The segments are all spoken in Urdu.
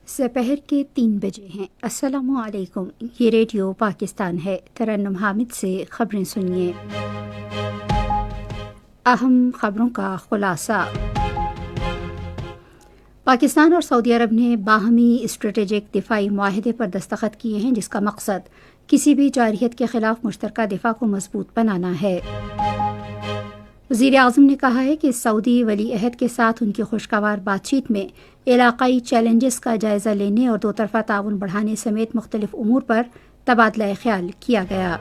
سپہر کے 3 بجے ہیں۔ السلام علیکم، یہ ریڈیو پاکستان ہے۔ ترنم حامد سے خبریں سنیے۔ اہم خبروں کا خلاصہ۔ پاکستان اور سعودی عرب نے باہمی اسٹریٹجک دفاعی معاہدے پر دستخط کیے ہیں، جس کا مقصد کسی بھی جارحیت کے خلاف مشترکہ دفاع کو مضبوط بنانا ہے۔ وزیر اعظم نے کہا ہے کہ سعودی ولی عہد کے ساتھ ان کی خوشگوار بات چیت میں علاقائی چیلنجز کا جائزہ لینے اور دو طرفہ تعاون بڑھانے سمیت مختلف امور پر تبادلہ خیال کیا گیا۔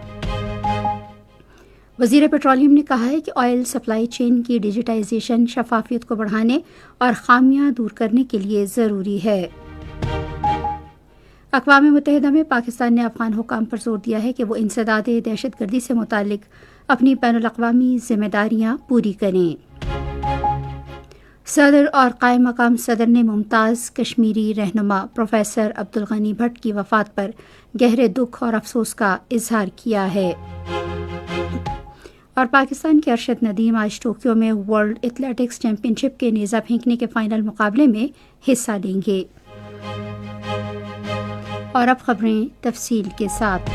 وزیر پیٹرولیم نے کہا ہے کہ آئل سپلائی چین کی ڈیجیٹائزیشن شفافیت کو بڑھانے اور خامیاں دور کرنے کے لیے ضروری ہے۔ اقوام متحدہ میں پاکستان نے افغان حکام پر زور دیا ہے کہ وہ انسداد دہشت گردی سے متعلق اپنی بین الاقوامی ذمہ داریاں پوری کریں۔ صدر اور قائم مقام صدر نے ممتاز کشمیری رہنما پروفیسر عبدالغنی بھٹ کی وفات پر گہرے دکھ اور افسوس کا اظہار کیا ہے۔ اور پاکستان کے ارشد ندیم آج ٹوکیو میں ورلڈ ایتھلیٹکس چیمپئن شپ کے نیزہ پھینکنے کے فائنل مقابلے میں حصہ لیں گے۔ اور اب خبریں تفصیل کے ساتھ۔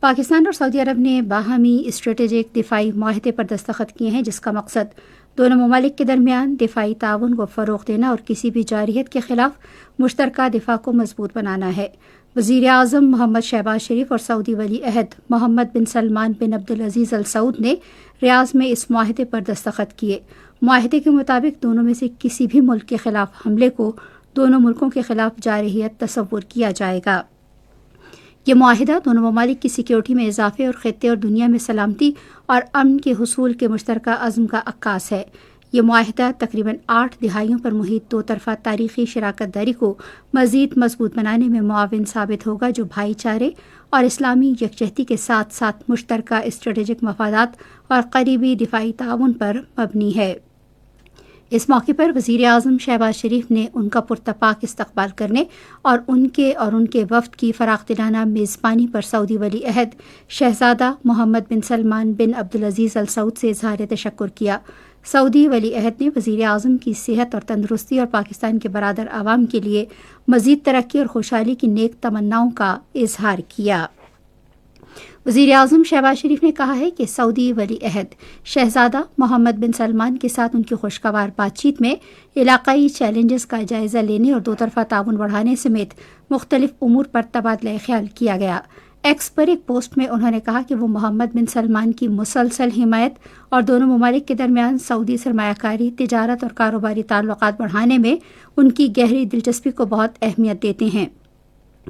پاکستان اور سعودی عرب نے باہمی اسٹریٹجک دفاعی معاہدے پر دستخط کیے ہیں، جس کا مقصد دونوں ممالک کے درمیان دفاعی تعاون کو فروغ دینا اور کسی بھی جارحیت کے خلاف مشترکہ دفاع کو مضبوط بنانا ہے۔ وزیر اعظم محمد شہباز شریف اور سعودی ولی عہد محمد بن سلمان بن عبدالعزیز ال سعود نے ریاض میں اس معاہدے پر دستخط کیے۔ معاہدے کے مطابق دونوں میں سے کسی بھی ملک کے خلاف حملے کو دونوں ملکوں کے خلاف جارحیت تصور کیا جائے گا۔ یہ معاہدہ دونوں ممالک کی سیکیورٹی میں اضافے اور خطے اور دنیا میں سلامتی اور امن کے حصول کے مشترکہ عزم کا عکاس ہے۔ یہ معاہدہ تقریباً 8 دہائیوں پر محیط دو طرفہ تاریخی شراکت داری کو مزید مضبوط بنانے میں معاون ثابت ہوگا، جو بھائی چارے اور اسلامی یکجہتی کے ساتھ ساتھ مشترکہ اسٹریٹجک مفادات اور قریبی دفاعی تعاون پر مبنی ہے۔ اس موقع پر وزیر اعظم شہباز شریف نے ان کا پرتپاک استقبال کرنے اور ان کے وفد کی فراخ دلانہ میزبانی پر سعودی ولی عہد شہزادہ محمد بن سلمان بن عبدالعزیز ال سعود سے اظہار تشکر کیا۔ سعودی ولی عہد نے وزیر اعظم کی صحت اور تندرستی اور پاکستان کے برادر عوام کے لیے مزید ترقی اور خوشحالی کی نیک تمناؤں کا اظہار کیا۔ وزیر اعظم شہباز شریف نے کہا ہے کہ سعودی ولی عہد شہزادہ محمد بن سلمان کے ساتھ ان کی خوشگوار بات چیت میں علاقائی چیلنجز کا جائزہ لینے اور دو طرفہ تعاون بڑھانے سمیت مختلف امور پر تبادلہ خیال کیا گیا۔ ایکس پر ایک پوسٹ میں انہوں نے کہا کہ وہ محمد بن سلمان کی مسلسل حمایت اور دونوں ممالک کے درمیان سعودی سرمایہ کاری، تجارت اور کاروباری تعلقات بڑھانے میں ان کی گہری دلچسپی کو بہت اہمیت دیتے ہیں۔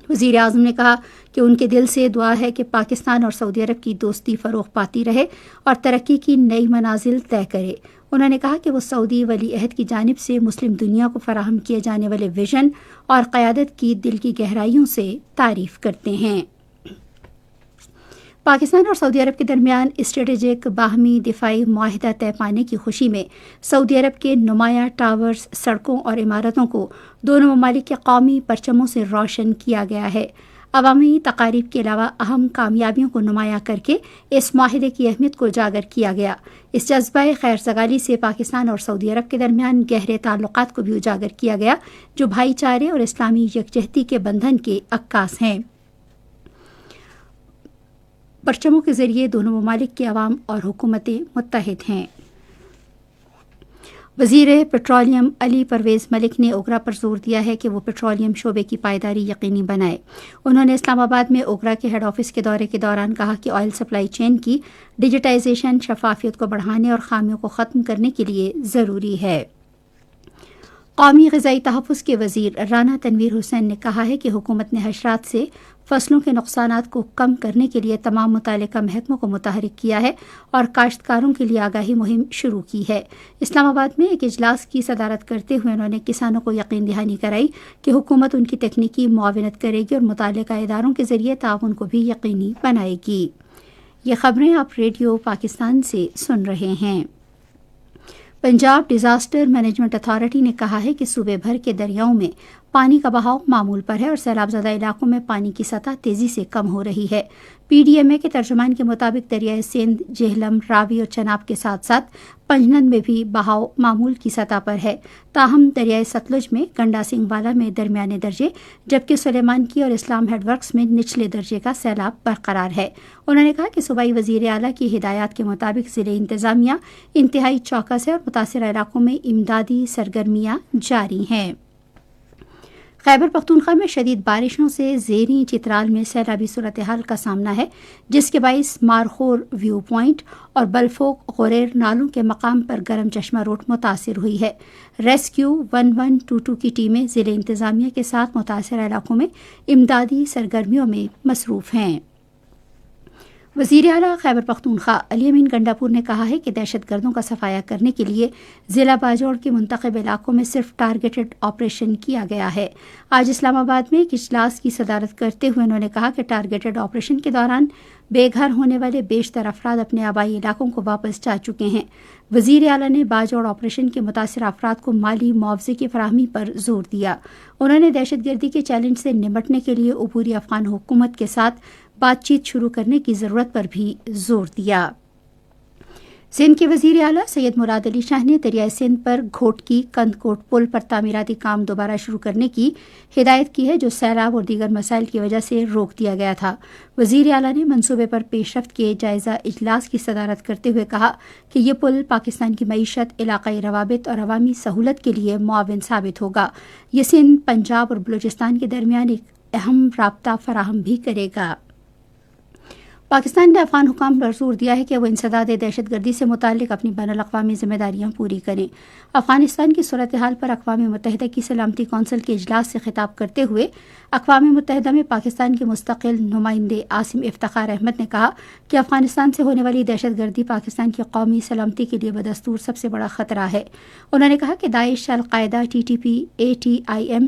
وزیر اعظم نے کہا کہ ان کے دل سے دعا ہے کہ پاکستان اور سعودی عرب کی دوستی فروغ پاتی رہے اور ترقی کی نئی منازل طے کرے۔ انہوں نے کہا کہ وہ سعودی ولی عہد کی جانب سے مسلم دنیا کو فراہم کیے جانے والے ویژن اور قیادت کی دل کی گہرائیوں سے تعریف کرتے ہیں۔ پاکستان اور سعودی عرب کے درمیان اسٹریٹجک باہمی دفاعی معاہدہ طے پانے کی خوشی میں سعودی عرب کے نمایاں ٹاورز، سڑکوں اور عمارتوں کو دونوں ممالک کے قومی پرچموں سے روشن کیا گیا ہے۔ عوامی تقاریب کے علاوہ اہم کامیابیوں کو نمایاں کر کے اس معاہدے کی اہمیت کو اجاگر کیا گیا۔ اس جذبہ خیر سگالی سے پاکستان اور سعودی عرب کے درمیان گہرے تعلقات کو بھی اجاگر کیا گیا، جو بھائی چارے اور اسلامی یکجہتی کے بندھن کے عکاس ہیں۔ پرچموں کے ذریعے دونوں ممالک کے عوام اور حکومتیں متحد ہیں۔ وزیر پیٹرولیم علی پرویز ملک نے اوگرا پر زور دیا ہے کہ وہ پیٹرولیم شعبے کی پائیداری یقینی بنائے۔ انہوں نے اسلام آباد میں اوگرا کے ہیڈ آفس کے دورے کے دوران کہا کہ آئل سپلائی چین کی ڈیجیٹائزیشن شفافیت کو بڑھانے اور خامیوں کو ختم کرنے کے لیے ضروری ہے۔ قومی غذائی تحفظ کے وزیر رانا تنویر حسین نے کہا ہے کہ حکومت نے حشرات سے فصلوں کے نقصانات کو کم کرنے کے لیے تمام متعلقہ محکموں کو متحرک کیا ہے اور کاشتکاروں کے لیے آگاہی مہم شروع کی ہے۔ اسلام آباد میں ایک اجلاس کی صدارت کرتے ہوئے انہوں نے کسانوں کو یقین دہانی کرائی کہ حکومت ان کی تکنیکی معاونت کرے گی اور متعلقہ اداروں کے ذریعے تعاون کو بھی یقینی بنائے گی۔ یہ خبریں آپ ریڈیو پاکستان سے سن رہے ہیں۔ پنجاب ڈیزاسٹر مینجمنٹ اتھارٹی نے کہا ہے کہ صوبے بھر کے دریاؤں میں پانی کا بہاؤ معمول پر ہے اور سیلاب زدہ علاقوں میں پانی کی سطح تیزی سے کم ہو رہی ہے۔ پی ڈی ایم اے کے ترجمان کے مطابق دریائے سندھ، جہلم، راوی اور چناب کے ساتھ ساتھ پنجنن میں بھی بہاؤ معمول کی سطح پر ہے، تاہم دریائے ستلج میں گنڈا سنگھ والا میں درمیانے درجے جبکہ سلیمان کی اور اسلام ہیڈ ورکس میں نچلے درجے کا سیلاب برقرار ہے۔ انہوں نے کہا کہ صوبائی وزیر اعلیٰ کی ہدایات کے مطابق ضلع انتظامیہ انتہائی چوکس ہے اور متاثرہ علاقوں میں امدادی سرگرمیاں جاری ہیں۔ خیبر پختونخوا میں شدید بارشوں سے زیریں چترال میں سیلابی صورتحال کا سامنا ہے، جس کے باعث مارخور ویو پوائنٹ اور بلفوک غوریر نالوں کے مقام پر گرم چشمہ روڈ متاثر ہوئی ہے۔ ریسکیو 1122 کی ٹیمیں ضلع انتظامیہ کے ساتھ متاثرہ علاقوں میں امدادی سرگرمیوں میں مصروف ہیں۔ وزیر اعلیٰ خیبر پختونخوا علی امین گنڈاپور نے کہا ہے کہ دہشت گردوں کا صفایا کرنے کے لیے ضلع باجوڑ کے منتخب علاقوں میں صرف ٹارگیٹڈ آپریشن کیا گیا ہے۔ آج اسلام آباد میں ایک اجلاس کی صدارت کرتے ہوئے انہوں نے کہا کہ ٹارگیٹڈ آپریشن کے دوران بے گھر ہونے والے بیشتر افراد اپنے آبائی علاقوں کو واپس جا چکے ہیں۔ وزیر اعلیٰ نے باجوڑ آپریشن کے متاثرہ افراد کو مالی معاوضے کی فراہمی پر زور دیا۔ انہوں نے دہشت گردی کے چیلنج سے نمٹنے کے لیے عبوری افغان حکومت کے ساتھ بات چیت شروع کرنے کی ضرورت پر بھی زور دیا۔ سندھ کے وزیر اعلیٰ سید مراد علی شاہ نے دریائے سندھ پر گھوٹکی کند کوٹ پل پر تعمیراتی کام دوبارہ شروع کرنے کی ہدایت کی ہے، جو سیلاب اور دیگر مسائل کی وجہ سے روک دیا گیا تھا۔ وزیر اعلیٰ نے منصوبے پر پیش رفت کے جائزہ اجلاس کی صدارت کرتے ہوئے کہا کہ یہ پل پاکستان کی معیشت، علاقائی روابط اور عوامی سہولت کے لیے معاون ثابت ہوگا۔ یہ سندھ، پنجاب اور بلوچستان کے درمیان ایک اہم رابطہ فراہم بھی کرے گا۔ پاکستان نے افغان حکام پر زور دیا ہے کہ وہ انسداد دہشت گردی سے متعلق اپنی بین الاقوامی ذمہ داریاں پوری کریں۔ افغانستان کی صورتحال پر اقوام متحدہ کی سلامتی کونسل کے اجلاس سے خطاب کرتے ہوئے اقوام متحدہ میں پاکستان کے مستقل نمائندے عاصم افتخار احمد نے کہا کہ افغانستان سے ہونے والی دہشت گردی پاکستان کی قومی سلامتی کے لیے بدستور سب سے بڑا خطرہ ہے۔ انہوں نے کہا کہ داعش، القاعدہ، TTP، ATIM،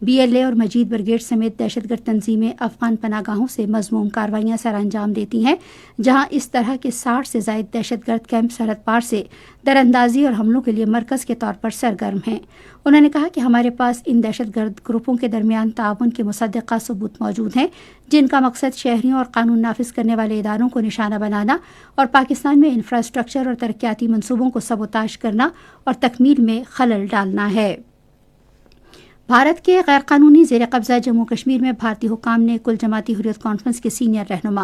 BLA اور مجید بریگیڈ سمیت دہشت گرد تنظیمیں افغان پناہ گاہوں سے مذموم کارروائیاں سر انجام دیتی ہیں، جہاں اس طرح کے 60 سے زائد دہشت گرد کیمپ سرحد پار سے دراندازی اور حملوں کے لیے مرکز کے طور پر سرگرم ہیں۔ انہوں نے کہا کہ ہمارے پاس ان دہشت گرد گروپوں کے درمیان تعاون کے مصدقہ ثبوت موجود ہیں، جن کا مقصد شہریوں اور قانون نافذ کرنے والے اداروں کو نشانہ بنانا اور پاکستان میں انفراسٹرکچر اور ترقیاتی منصوبوں کو سبوتاژ کرنا اور تکمیل میں خلل ڈالنا ہے۔ بھارت کے غیر قانونی زیر قبضہ جموں کشمیر میں بھارتی حکام نے کل جماعتی حریت کانفرنس کے سینئر رہنما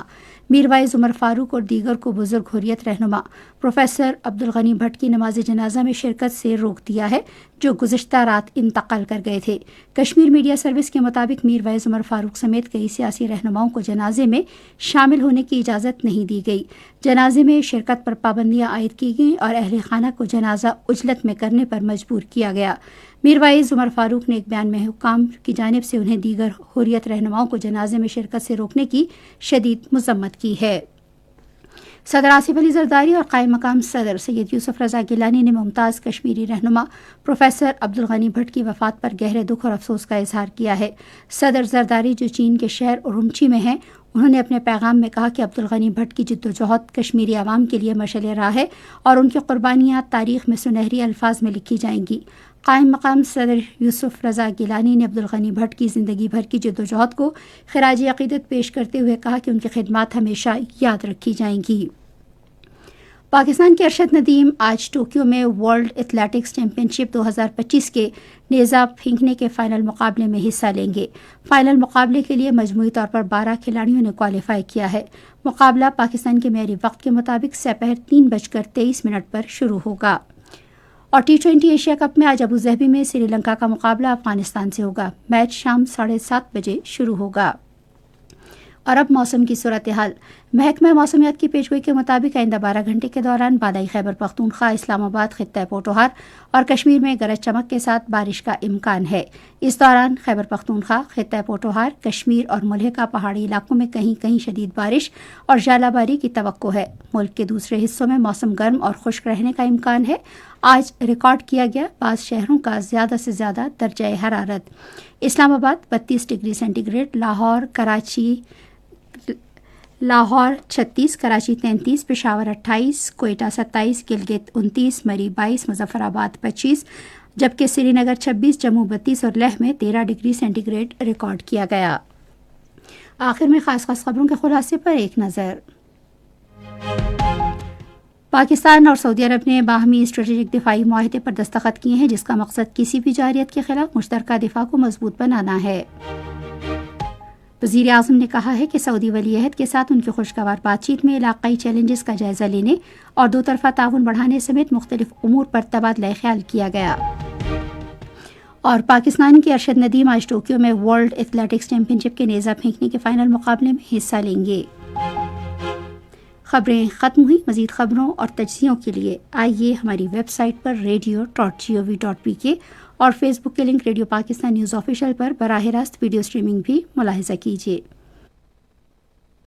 میروائز عمر فاروق اور دیگر کو بزرگ حریت رہنما پروفیسر عبدالغنی بھٹ کی نماز جنازہ میں شرکت سے روک دیا ہے، جو گزشتہ رات انتقال کر گئے تھے۔ کشمیر میڈیا سروس کے مطابق میروائز عمر فاروق سمیت کئی سیاسی رہنماؤں کو جنازے میں شامل ہونے کی اجازت نہیں دی گئی۔ جنازے میں شرکت پر پابندیاں عائد کی گئیں اور اہل خانہ کو جنازہ عجلت میں کرنے پر مجبور کیا گیا۔ میروائز عمر فاروق نے ایک بیان میں حکام کی جانب سے انہیں دیگر حریت رہنماؤں کو جنازے میں شرکت سے روکنے کی شدید مذمت کی ہے۔ صدر آصف علی زرداری اور قائم مقام صدر سید یوسف رضا گیلانی نے ممتاز کشمیری رہنما پروفیسر عبدالغنی بھٹ کی وفات پر گہرے دکھ اور افسوس کا اظہار کیا ہے۔ صدر زرداری، جو چین کے شہر اورمچی میں ہیں، انہوں نے اپنے پیغام میں کہا کہ عبدالغنی بھٹ کی جدوجہد کشمیری عوام کے لیے مشعل راہ ہے اور ان کی قربانیاں تاریخ میں سنہری الفاظ میں لکھی جائیں گی۔ قائم مقام صدر یوسف رضا گیلانی نے عبدالغنی بھٹ کی زندگی بھر کی جدوجہد کو خراج عقیدت پیش کرتے ہوئے کہا کہ ان کی خدمات ہمیشہ یاد رکھی جائیں گی۔ پاکستان کے ارشد ندیم آج ٹوکیو میں ورلڈ ایتھلیٹکس چیمپئن شپ 2025 کے نیزہ پھینکنے کے فائنل مقابلے میں حصہ لیں گے۔ فائنل مقابلے کے لیے مجموعی طور پر 12 کھلاڑیوں نے کوالیفائی کیا ہے۔ مقابلہ پاکستان کے معیاری وقت کے مطابق سپہر 3:23 پر شروع ہوگا۔ اور T20 ایشیا کپ میں آج ابوظہبی میں سری لنکا کا مقابلہ افغانستان سے ہوگا۔ میچ شام 7:30 بجے شروع ہوگا۔ اور اب موسم کی صورتحال۔ محکمہ موسمیات کی پیشگوئی کے مطابق آئندہ 12 گھنٹے کے دوران بالائی خیبر پختونخوا، اسلام آباد، خطہ پوٹوہار اور کشمیر میں گرج چمک کے ساتھ بارش کا امکان ہے۔ اس دوران خیبر پختونخوا، خطہ پوٹوہار، کشمیر اور ملحقہ پہاڑی علاقوں میں کہیں کہیں شدید بارش اور ژالہ باری کی توقع ہے۔ ملک کے دوسرے حصوں میں موسم گرم اور خشک رہنے کا امکان ہے۔ آج ریکارڈ کیا گیا بعض شہروں کا زیادہ سے زیادہ درجہ حرارت: Islamabad 32 degree centigrade, Lahore 36، Karachi 33، Peshawar 28، Quetta 27، Gilgit 29، Murree 22، Muzaffarabad 25، جبکہ سری نگر 26، جموں 32 اور لیہ میں 13 ڈگری سینٹی گریڈ ریکارڈ کیا گیا۔ آخر میں خاص خبروں کے خلاصے پر ایک نظر۔ پاکستان اور سعودی عرب نے باہمی اسٹریٹجک دفاعی معاہدے پر دستخط کیے ہیں جس کا مقصد کسی بھی جارحیت کے خلاف مشترکہ دفاع کو مضبوط بنانا ہے۔ وزیر اعظم نے کہا ہے کہ سعودی ولی عہد کے ساتھ ان کی خوشگوار بات چیت میں علاقائی چیلنجز کا جائزہ لینے اور دو طرفہ تعاون بڑھانے سمیت مختلف امور پر تبادلہ خیال کیا گیا۔ اور پاکستان کے ارشد ندیم آج ٹوکیو میں ورلڈ ایتھلیٹکس چیمپئن شپ کے نیزہ پھینکنے کے فائنل مقابلے میں حصہ لیں گے۔ خبریں ختم ہوئی۔ مزید خبروں اور تجزیوں کے لیے آئیے ہماری ویب سائٹ پر radio.gov.pk اور فیس بک کے link radio Pakistan news official پر براہ راست ویڈیو سٹریمنگ بھی ملاحظہ کیجیے۔